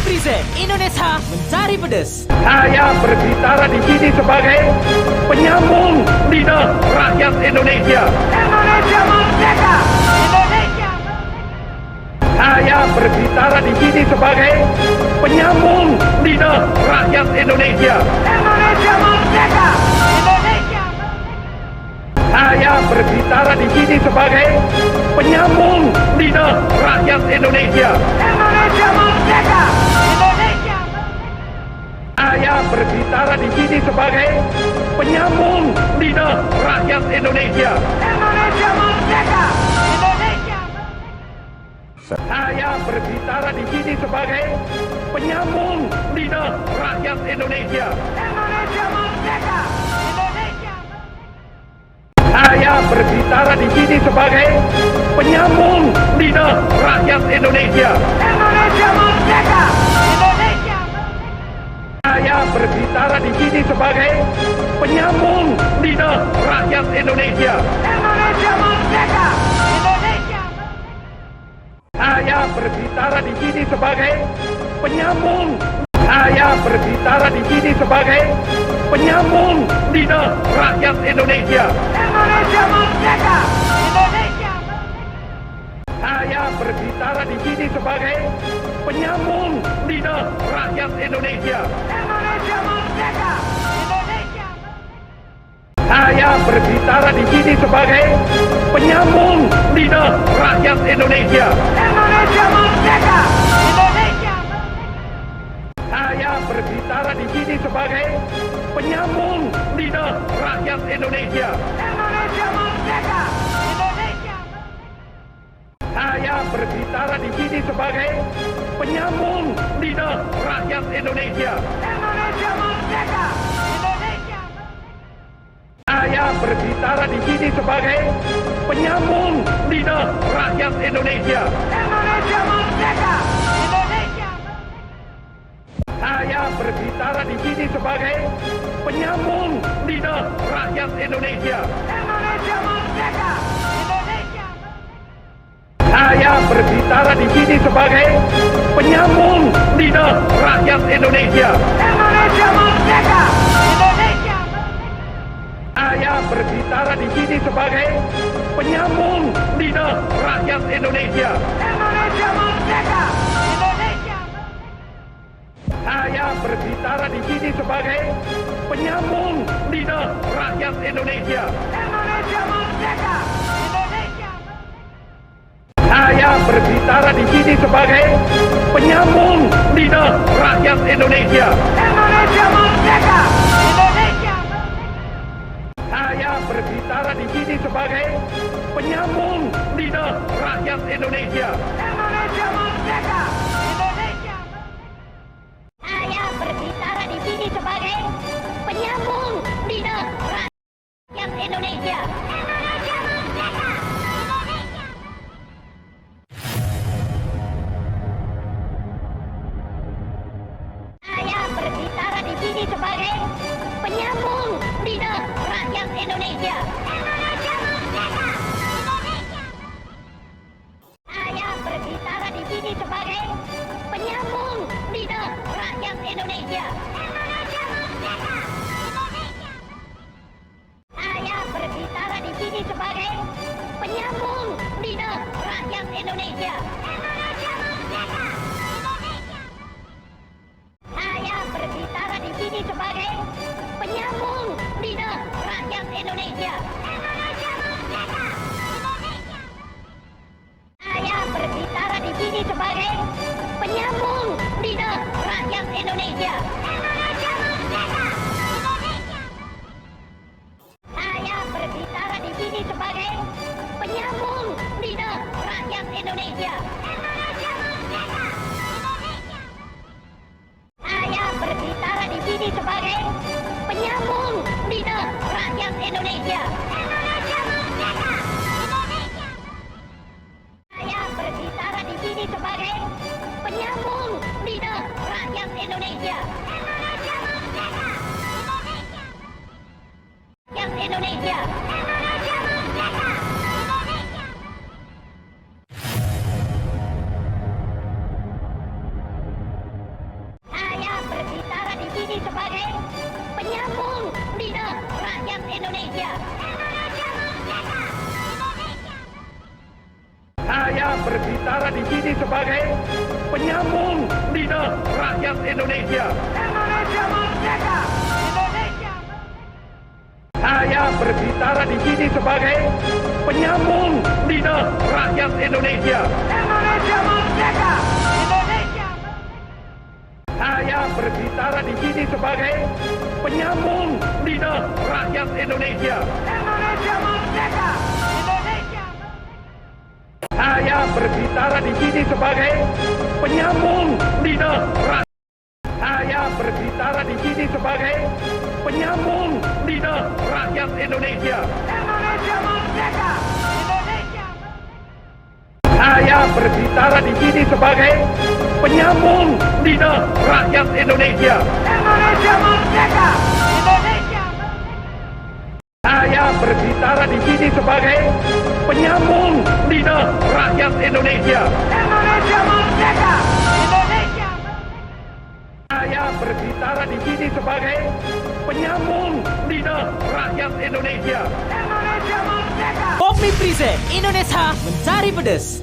Present Indonesia Mencari Pedas. Saya berbicara di sini sebagai penyambung lidah rakyat Indonesia. Indonesia merdeka! Indonesia merdeka! Saya berbicara di sini sebagai penyambung lidah rakyat Indonesia. Indonesia merdeka! Indonesia merdeka! Saya berbicara di sini sebagai penyambung lidah rakyat Indonesia. Indonesia merdeka! Indonesia merdeka! Saya berbicara di sini sebagai penyambung lidah rakyat Indonesia. Indonesia merdeka! Indonesia merdeka! Saya berbicara di sini sebagai penyambung lidah rakyat Indonesia. Indonesia merdeka! Indonesia merdeka! Saya berbicara di sini sebagai penyambung lidah rakyat Indonesia. Indonesia merdeka! Indonesia merdeka! Saya berbicara di sini sebagai penyambung lidah rakyat Indonesia. Indonesia merdeka! Indonesia merdeka! Saya berbicara di sini sebagai penyambung. Saya berbicara di sini sebagai penyambung lidah rakyat Indonesia. Indonesia merdeka! Indonesia merdeka! Saya berbicara di sini sebagai penyambung lidah rakyat Indonesia. Indonesia merdeka! Indonesia merdeka! Saya berbicara di sini sebagai penyambung lidah rakyat Indonesia. Indonesia merdeka! Indonesia merdeka! Saya berbicara di sini sebagai penyambung lidah rakyat Indonesia. Indonesia merdeka! Indonesia merdeka! Saya berbicara di sini sebagai penyambung lidah rakyat Indonesia. Indonesia merdeka! Indonesia merdeka! Saya berbicara di sini sebagai penyambung lidah rakyat Indonesia. Indonesia merdeka! Indonesia merdeka! Saya berbicara di sini sebagai penyambung lidah rakyat Indonesia. Indonesia merdeka! Indonesia merdeka! Saya berbicara di sini sebagai penyambung lidah rakyat Indonesia. Indonesia merdeka! Indonesia merdeka! Saya berbicara di sini sebagai penyambung lidah rakyat Indonesia. Indonesia merdeka! Indonesia merdeka! Saya berbicara di sini sebagai penyambung lidah rakyat Indonesia. Indonesia merdeka! Indonesia merdeka! Saya berbicara di sini sebagai penyambung lidah rakyat Indonesia. Indonesia merdeka! Indonesia merdeka! Saya berbicara di sini sebagai penyambung lidah rakyat Indonesia. Indonesia merdeka! Indonesia merdeka! Saya berbicara di sini sebagai penyambung lidah rakyat Indonesia. Indonesia merdeka! Indonesia! Saya berbicara di sini sebagai penyambung lidah rakyat Indonesia. Indonesia merdeka! Indonesia! Saya berbicara di sini sebagai penyambung lidah rakyat Indonesia. Indonesia merdeka! Indonesia! Saya berbicara di sini sebagai penyambung lidah rakyat Indonesia. Indonesia merdeka! Indonesia! Saya berbicara di sini sebagai penyambung lidah rakyat Indonesia. Indonesia merdeka! Indonesia! Saya berbicara di sini sebagai penyambung lidah rakyat Indonesia. Indonesia merdeka! Indonesia! Saya berbicara di sini sebagai penyambung lidah rakyat Indonesia. Indonesia merdeka! Indonesia! Saya berbicara di sini sebagai penyambung lidah rakyat Indonesia. Indonesia merdeka! Indonesia! Saya berbicara di sini sebagai penyambung lidah rakyat Indonesia. Indonesia merdeka! Indonesia! Rakyat Indonesia. Indonesia merdeka! Indonesia! sebagai penyambung lidah rakyat Indonesia. Indonesia merdeka! Indonesia! Saya berbicara di sini sebagai penyambung lidah rakyat Indonesia. Indonesia merdeka! Indonesia! Saya berbicara di sini sebagai penyambung lidah rakyat Indonesia. Indonesia merdeka! Indonesia! Saya berbicara di sini sebagai penyambung lidah rakyat Indonesia. Indonesia merdeka! Indonesia! Saya berbicara di sini sebagai penyambung lidah rakyat. Saya berbicara di sini sebagai penyambung lidah rakyat Indonesia. Indonesia merdeka! Indonesia! Saya berbicara di sini sebagai penyambung lidah rakyat Indonesia. Indonesia merdeka! Indonesia! Saya berbicara di sini sebagai penyambung lidah rakyat Indonesia. Indonesia merdeka! Indonesia! Saya berbicara di sini sebagai penyambung lidah rakyat Indonesia. Indonesia merdeka! Popmi Present Indonesia Mencari Pedes.